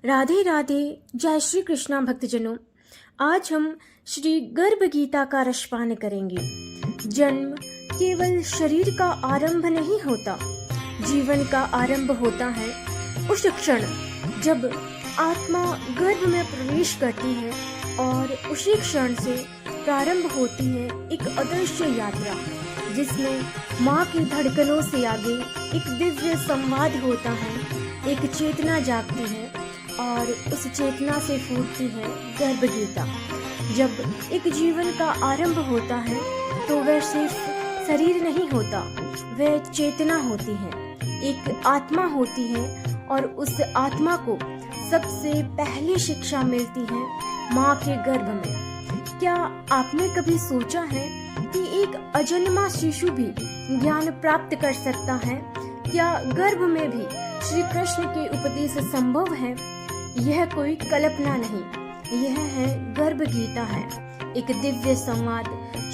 राधे राधे। जय श्री कृष्णा भक्तजनों। आज हम श्री गर्भ गीता का रसपान करेंगे। जन्म केवल शरीर का आरंभ नहीं होता, जीवन का आरंभ होता है उस क्षण जब आत्मा गर्भ में प्रवेश करती है और उसी क्षण से प्रारंभ होती है एक अदृश्य यात्रा, जिसमें माँ की धड़कनों से आगे एक दिव्य संवाद होता है। एक चेतना जागती है और उस चेतना से फूटती है गर्भ गीता। जब एक जीवन का आरंभ होता है तो वह सिर्फ शरीर नहीं होता, वह चेतना होती है, एक आत्मा होती है और उस आत्मा को सबसे पहली शिक्षा मिलती है माँ के गर्भ में। क्या आपने कभी सोचा है कि एक अजन्मा शिशु भी ज्ञान प्राप्त कर सकता है? क्या गर्भ में भी श्री कृष्ण के उपदेश संभव है? यह कोई कल्पना नहीं, यह है गर्भ गीता है, एक दिव्य संवाद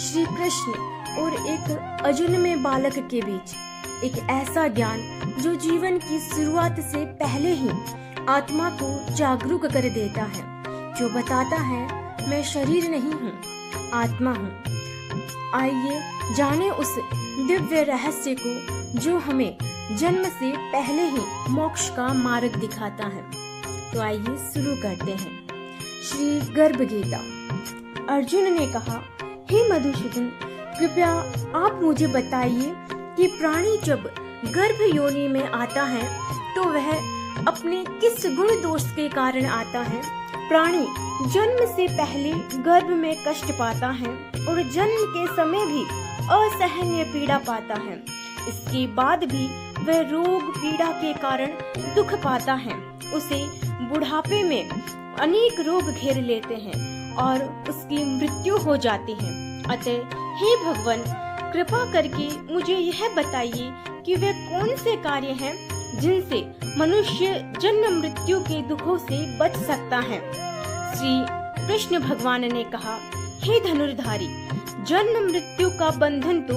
श्री कृष्ण और एक अजन्मे बालक के बीच। एक ऐसा ज्ञान जो जीवन की शुरुआत से पहले ही आत्मा को जागरूक कर देता है, जो बताता है मैं शरीर नहीं हूँ, आत्मा हूँ। आइए जाने उस दिव्य रहस्य को जो हमें जन्म से पहले ही मोक्ष का मार्ग दिखाता है। तो आइए शुरू करते हैं। श्री गर्भ गीता। अर्जुन ने कहा, हे मधुसूदन, कृपया आप मुझे बताइए कि प्राणी जब गर्भ योनि में आता है तो वह अपने किस गुण दोष के कारण आता है? प्राणी जन्म से पहले गर्भ में कष्ट पाता है और जन्म के समय भी असहनीय पीड़ा पाता है। इसके बाद भी वह रोग पीड़ा के कारण दुख पाता है। उसे बुढ़ापे में अनेक रोग घेर लेते हैं और उसकी मृत्यु हो जाती है। अतः हे भगवान, कृपा करके मुझे यह बताइए कि वे कौन से कार्य हैं जिनसे मनुष्य जन्म मृत्यु के दुखों से बच सकता है। श्री कृष्ण भगवान ने कहा, हे धनुर्धारी, जन्म मृत्यु का बंधन तो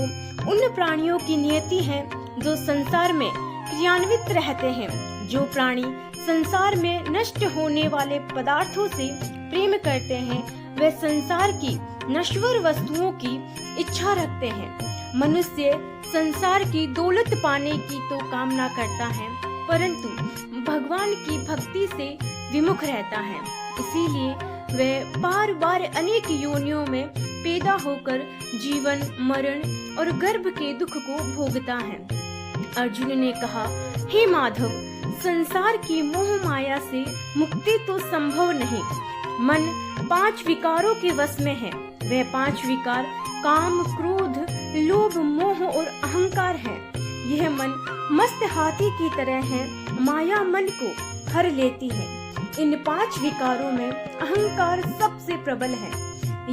उन प्राणियों की नियति है जो संसार में क्रियान्वित रहते हैं। जो प्राणी संसार में नष्ट होने वाले पदार्थों से प्रेम करते हैं, वे संसार की नश्वर वस्तुओं की इच्छा रखते हैं। मनुष्य संसार की दौलत पाने की तो कामना करता है, परंतु भगवान की भक्ति से विमुख रहता है। इसीलिए वह बार बार अनेक योनियों में पैदा होकर जीवन, मरण और गर्भ के दुख को भोगता है। अर्जुन ने कहा, हे माधव, संसार की मोह माया से मुक्ति तो संभव नहीं। मन 5 विकारों के वश में है। वह 5 विकार काम, क्रोध, लोभ, मोह और अहंकार है। यह मन मस्त हाथी की तरह है, माया मन को हर लेती है। इन 5 विकारों में अहंकार सबसे प्रबल है।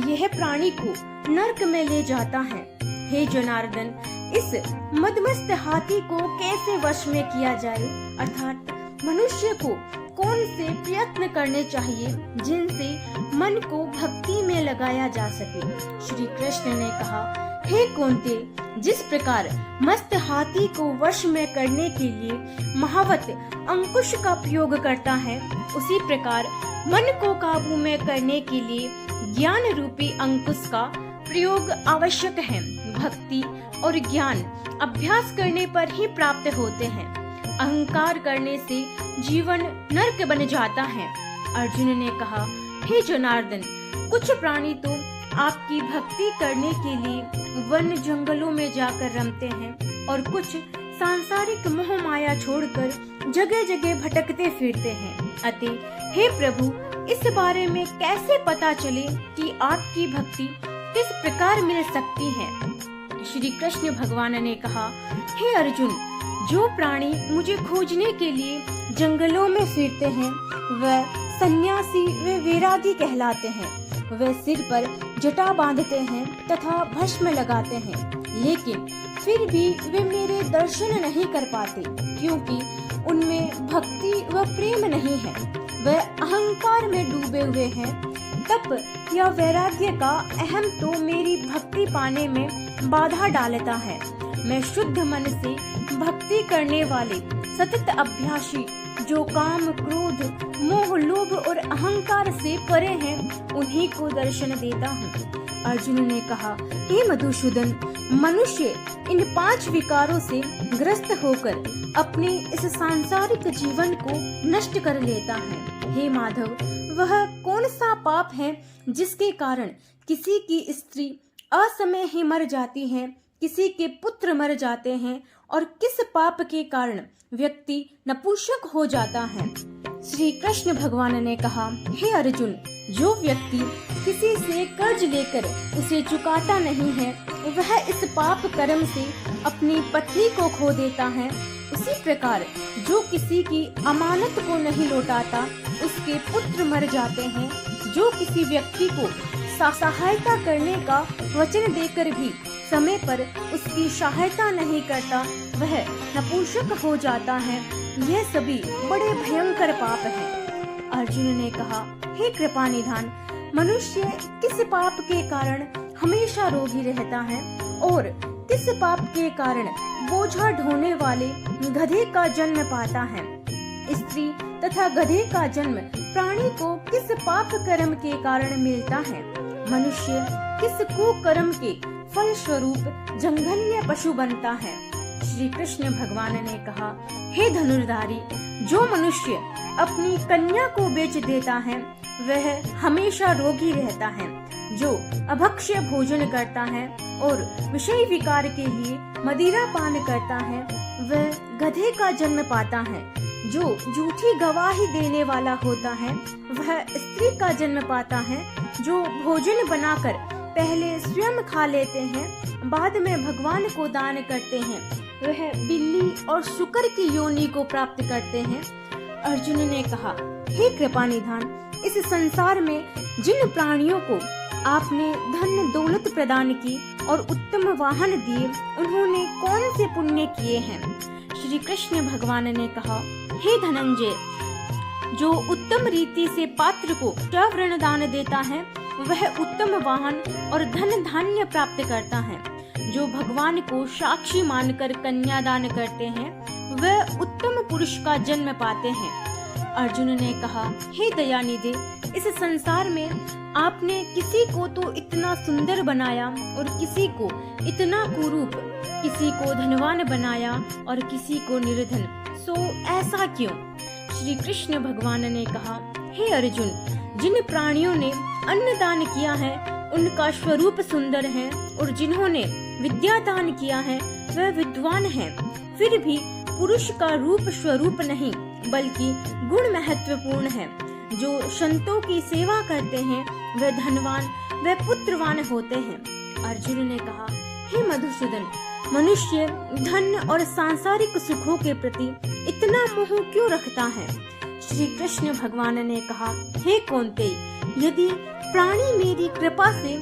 यह प्राणी को नरक में ले जाता है। हे जनार्दन, इस मदमस्त हाथी को कैसे वश में किया जाए? अर्थात मनुष्य को कौन से प्रयत्न करने चाहिए जिनसे मन को भक्ति में लगाया जा सके? श्री कृष्ण ने कहा, हे कुंती, जिस प्रकार मस्त हाथी को वश में करने के लिए महावत अंकुश का प्रयोग करता है, उसी प्रकार मन को काबू में करने के लिए ज्ञान रूपी अंकुश का प्रयोग आवश्यक है। भक्ति और ज्ञान अभ्यास करने पर ही प्राप्त होते हैं। अहंकार करने से जीवन नरक बन जाता है। अर्जुन ने कहा, हे जनार्दन, कुछ प्राणी तो आपकी भक्ति करने के लिए वन जंगलों में जाकर रमते हैं और कुछ सांसारिक मोह माया छोड़कर जगह जगह भटकते फिरते हैं। अतः हे प्रभु, इस बारे में कैसे पता चले कि आपकी भक्ति किस प्रकार मिल सकती है? श्री कृष्ण भगवान ने कहा, हे अर्जुन, जो प्राणी मुझे खोजने के लिए जंगलों में फिरते हैं वह सन्यासी व वैरागी कहलाते हैं। वे सिर पर जटा बांधते हैं तथा भस्म लगाते हैं, लेकिन फिर भी वे मेरे दर्शन नहीं कर पाते, क्योंकि उनमें भक्ति व प्रेम नहीं है। वे अहंकार में डूबे हुए हैं। तप या वैराग्य का अहम तो मेरी भक्ति पाने में बाधा डालता है। मैं शुद्ध मन से भक्ति करने वाले सतत अभ्यासी जो काम, क्रोध, मोह संसार से परे हैं उन्हीं को दर्शन देता हूँ। अर्जुन ने कहा, हे मधुसूदन, मनुष्य इन 5 विकारों से ग्रस्त होकर अपने इस सांसारिक जीवन को नष्ट कर लेता है। हे माधव, वह कौन सा पाप है जिसके कारण किसी की स्त्री असमय ही मर जाती है, किसी के पुत्र मर जाते हैं, और किस पाप के कारण व्यक्ति नपुंसक हो जाता है? श्री कृष्ण भगवान ने कहा, हे अर्जुन, जो व्यक्ति किसी से कर्ज लेकर उसे चुकाता नहीं है, वह इस पाप कर्म से अपनी पत्नी को खो देता है। उसी प्रकार जो किसी की अमानत को नहीं लौटाता, उसके पुत्र मर जाते हैं। जो किसी व्यक्ति को सहायता करने का वचन देकर भी समय पर उसकी सहायता नहीं करता, वह नपुंसक हो जाता है। यह सभी बड़े भयंकर पाप हैं। अर्जुन ने कहा, हे कृपा निधान, मनुष्य किस पाप के कारण हमेशा रोगी रहता है और किस पाप के कारण बोझा ढोने वाले गधे का जन्म पाता है? स्त्री तथा गधे का जन्म प्राणी को किस पाप कर्म के कारण मिलता है? मनुष्य किस कुकर्म के फल स्वरूप जंघन्य पशु बनता है? श्री कृष्ण भगवान ने कहा, हे धनुर्धारी, जो मनुष्य अपनी कन्या को बेच देता है वह हमेशा रोगी रहता है। जो अभक्ष्य भोजन करता है और विषय विकार के लिए मदिरा पान करता है वह गधे का जन्म पाता है। जो झूठी गवाही देने वाला होता है वह स्त्री का जन्म पाता है। जो भोजन बनाकर पहले स्वयं खा लेते हैं बाद में भगवान को दान करते हैं वह बिल्ली और शुकर की योनि को प्राप्त करते हैं। अर्जुन ने कहा, हे कृपा निधान, इस संसार में जिन प्राणियों को आपने धन दौलत प्रदान की और उत्तम वाहन दिए, उन्होंने कौन से पुण्य किए हैं? श्री कृष्ण भगवान ने कहा, हे धनंजय, जो उत्तम रीति से पात्र को वृण दान देता है वह उत्तम वाहन और धन धान्य प्राप्त करता है। जो भगवान को साक्षी मानकर कन्यादान करते हैं वह उत्तम पुरुष का जन्म पाते हैं। अर्जुन ने कहा, हे दयानिधि, इस संसार में आपने किसी को तो इतना सुंदर बनाया और किसी को इतना कुरूप, किसी को धनवान बनाया और किसी को निर्धन, सो ऐसा क्यों? श्री कृष्ण भगवान ने कहा, हे अर्जुन, जिन प्राणियों ने अन्नदान किया है उनका स्वरूप सुंदर है और जिन्होंने विद्या दान किया है वह विद्वान हैं। फिर भी पुरुष का रूप स्वरूप नहीं बल्कि गुण महत्वपूर्ण है। जो संतों की सेवा करते हैं वह धनवान व पुत्रवान होते हैं। अर्जुन ने कहा, हे मधुसूदन, मनुष्य धन और सांसारिक सुखों के प्रति इतना मोह क्यों रखता है? श्री कृष्ण भगवान ने कहा, हे कौन्तेय, यदि प्राणी मेरी कृपा से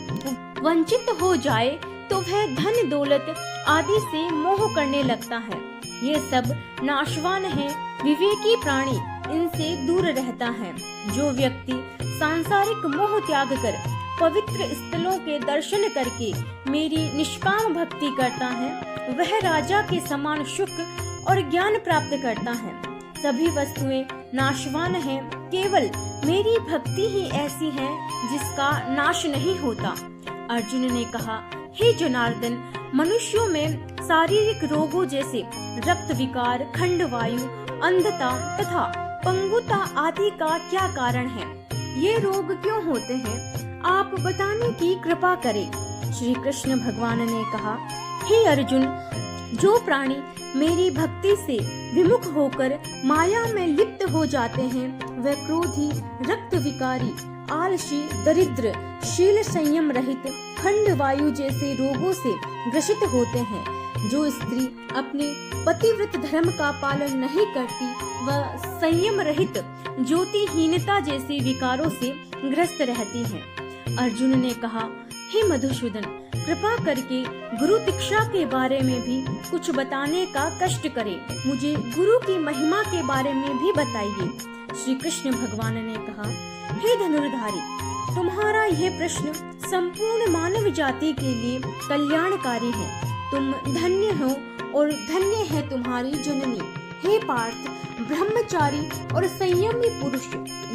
वंचित हो जाए तो वह धन दौलत आदि से मोह करने लगता है। ये सब नाशवान है। विवेकी प्राणी इनसे दूर रहता है। जो व्यक्ति सांसारिक मोह त्याग कर पवित्र स्थलों के दर्शन करके मेरी निष्काम भक्ति करता है वह राजा के समान सुख और ज्ञान प्राप्त करता है। सभी वस्तुएं नाशवान हैं, केवल मेरी भक्ति ही ऐसी है जिसका नाश नहीं होता। अर्जुन ने कहा, हे जनार्दन, मनुष्यों में शारीरिक रोगों जैसे रक्त विकार, खंडवायु, अंधता तथा पंगुता आदि का क्या कारण है? ये रोग क्यों होते हैं? आप बताने की कृपा करें। श्री कृष्ण भगवान ने कहा, हे अर्जुन, जो प्राणी मेरी भक्ति से विमुख होकर माया में लिप्त हो जाते हैं वह क्रोधी, रक्त विकारी, आलसी, दरिद्र, शील संयम रहित, खंड वायु जैसे रोगों से ग्रसित होते हैं। जो स्त्री अपने पतिव्रत धर्म का पालन नहीं करती वह संयम रहित, ज्योतिहीनता जैसे विकारों से ग्रस्त रहती है। अर्जुन ने कहा, हे मधुसूदन, कृपा करके गुरु दीक्षा के बारे में भी कुछ बताने का कष्ट करें। मुझे गुरु की महिमा के बारे में भी बताइए। श्री कृष्ण भगवान ने कहा, हे धनुर्धारी, तुम्हारा यह प्रश्न संपूर्ण मानव जाति के लिए कल्याणकारी है। तुम धन्य हो और धन्य है तुम्हारी जननी। हे पार्थ, ब्रह्मचारी और संयमी पुरुष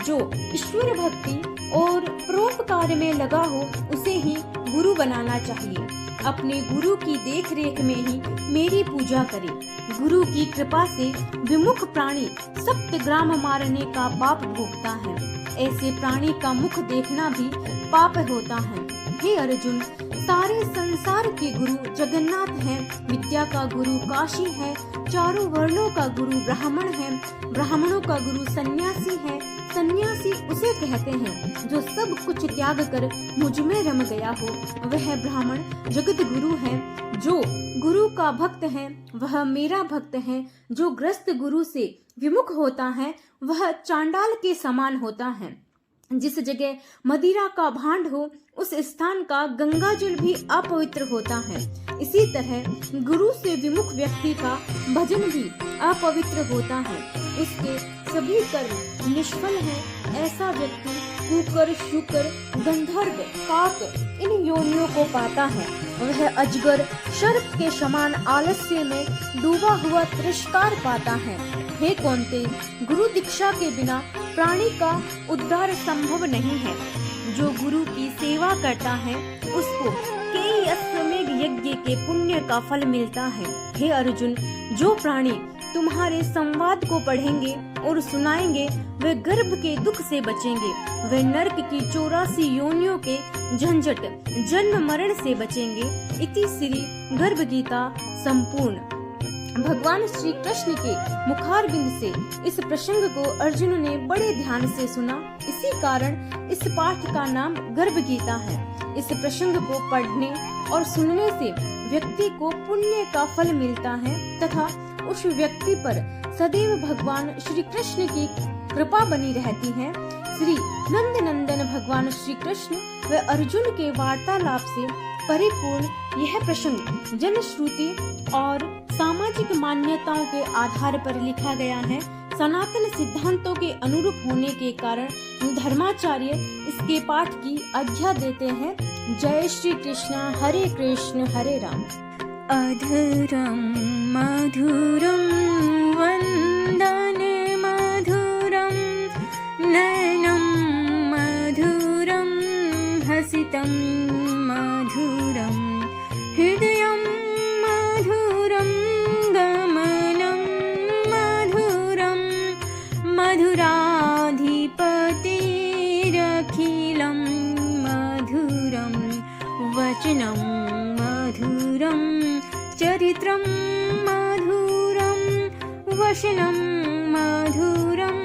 जो ईश्वर भक्ति और परोपकार में लगा हो, उसे ही गुरु बनाना चाहिए। अपने गुरु की देखरेख में ही मेरी पूजा करे। गुरु की कृपा से विमुख प्राणी सप्त ग्राम मारने का पाप भोगता है। ऐसे प्राणी का मुख देखना भी पाप होता है। हे अर्जुन, सारे संसार के गुरु जगन्नाथ हैं, विद्या का गुरु काशी है, चारों वर्णों का गुरु ब्राह्मण है, ब्राह्मणों का गुरु सन्यासी है, सन्यासी उसे कहते हैं जो सब कुछ त्याग कर मुझ में रम गया हो, वह ब्राह्मण जगत गुरु है। जो गुरु का भक्त है वह मेरा भक्त है। जो ग्रस्त गुरु से विमुख होता है वह चांडाल के समान होता है। जिस जगह मदिरा का भांड हो, उस स्थान का गंगा जल भी अपवित्र होता है। इसी तरह गुरु से विमुख व्यक्ति का भजन भी अपवित्र होता है। उसके सभी कर्म निष्फल हैं। ऐसा व्यक्ति कुकर, शुकर, गंधर्व, काक इन योनियों को पाता है। वह अजगर, सर्प के समान आलस्य में डूबा हुआ तिरस्कार पाता है। हे कौन्ते, गुरु दीक्षा के बिना प्राणी का उद्धार संभव नहीं है। जो गुरु की सेवा करता है उसको कई अश्वमेध यज्ञ के पुण्य का फल मिलता है। हे अर्जुन, जो प्राणी तुम्हारे संवाद को पढ़ेंगे और सुनाएंगे वे गर्भ के दुख से बचेंगे। वे नरक की 84 योनियों के झंझट जन्म मरण से बचेंगे। इति श्री गर्भ गीता संपूर्ण। भगवान श्री कृष्ण के मुखारविंद से इस प्रसंग को अर्जुन ने बड़े ध्यान से सुना। इसी कारण इस पाठ का नाम गर्भ गीता है। इस प्रसंग को पढ़ने और सुनने से व्यक्ति को पुण्य का फल मिलता है तथा उस व्यक्ति पर सदैव भगवान श्री कृष्ण की कृपा बनी रहती है। श्री नंद नंदन भगवान श्री कृष्ण व अर्जुन के वार्तालाप से परिपूर्ण यह प्रसंग जनश्रुति और सामाजिक मान्यताओं के आधार पर लिखा गया है। सनातन सिद्धांतों के अनुरूप होने के कारण धर्माचार्य इसके पाठ की आज्ञा देते हैं। जय श्री कृष्ण, हरे राम। अधरम मधुरम वंदने मधुरम नयनम मधुरम हसितम मधुरम हृदयम मधुरम गमनम मधुरम मधुराधिपतिरखिलं मधुरम वचनं मधुरं चरित्रं मधुरं वचनं मधुरं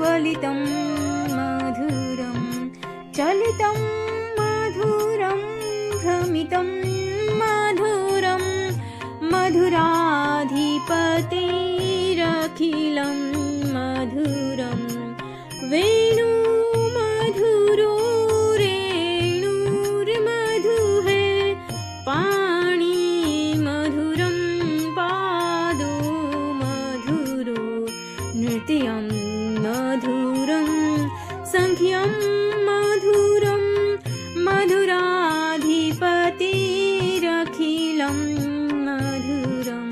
वलितं मधुरं चलितं मधुरं भ्रमितं मधुरं मधुराधिपतिरखिलं मधुरं वेणु मधुरो रेणुर्मधु है पाणि मधुरं पादो मधुरो नृत्यं मधुरं संख्यं मधुरं मधुराधिपतिरखिलं मधुरं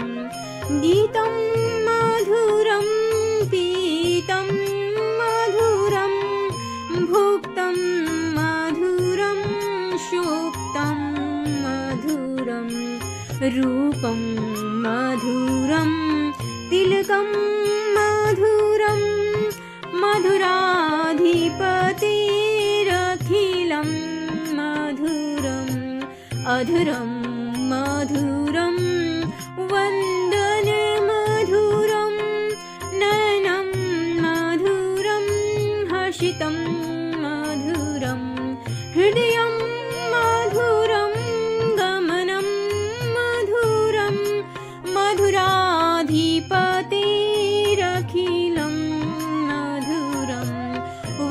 गीतं मधुरं पीतं मधुरं भुक्तं मधुरं शोक्तं मधुरं रूपं मधुरं तिलकं मधुरं मधुराधिपतिरखिलं मधुरम् अधरं मधुरं वन्दने मधुरं नयनं मधुरं हसितं मधुरं हृदयं मधुरं गमनं मधुरं मधुराधिपतिरखिलं मधुरं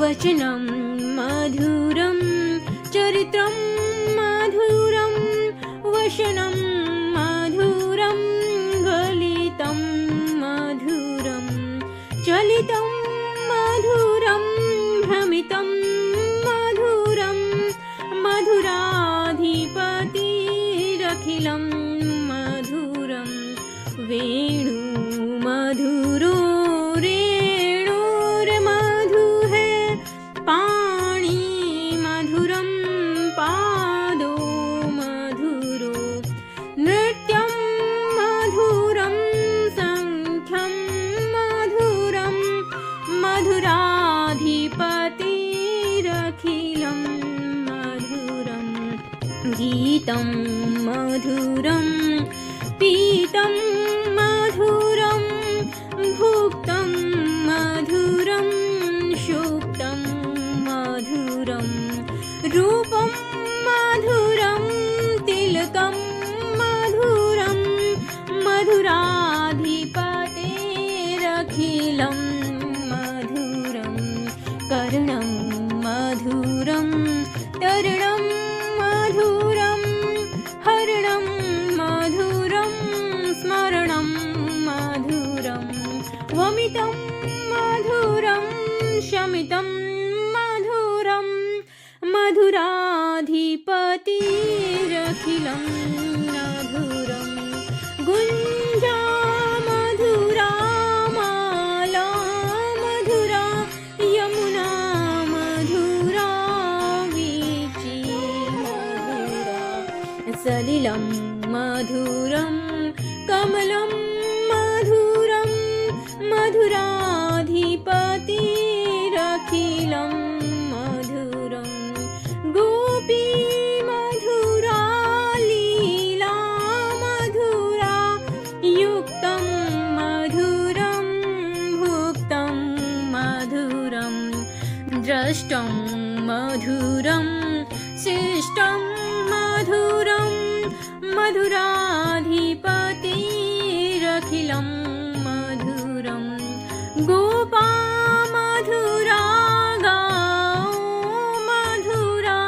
वचनं मधुरं चरित्रं मधुरं वचनं मधुरं गलितं मधुरं चलितं मधुरं भ्रमितं मधुरं मधुराधिपतिरखिलं मधुरं वेणु मधुरं मधुराधिपतिरखिलं मधुरं गीतं मधुरं पीतं मधुरं भुक्तं मधुरं शुक्तं मधुरं रूपं मधुरं तिलकं मधुरं मधुराधिपतेरखिलं मधुरं कर्णं मधुरं तरणं मधुरं हरणं मधुरं स्मरणं मधुरं वमितं मधुरं शमितं मधुरं मधुराधिपतिरखिलं मधुरं गुञ्जा मधुरा माला मधुरा यमुना मधुरा वीची मधुरा सलिलं मधुरं कमलं मधुरं मधुराधिपतिरखिलं मधुरं गोपी मधुरा लीला मधुरा युक्तं मधुरं भुक्तं मधुरं द्रष्टं मधुरं शिष्टं मधुरं मधुराधिपतिरखिलं मधुरं गोपा मधुरा गाओ मधुरा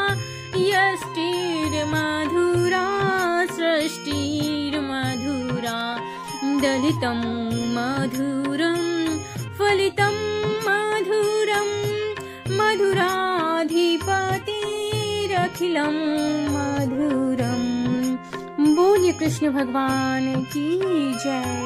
यष्टिर्मधुरा सृष्टिर्मधुरा दलितं मधुरं फलितं मधुरं मधुराधिपतिरखिलं मधुरं। बोलिए कृष्ण भगवान की जय।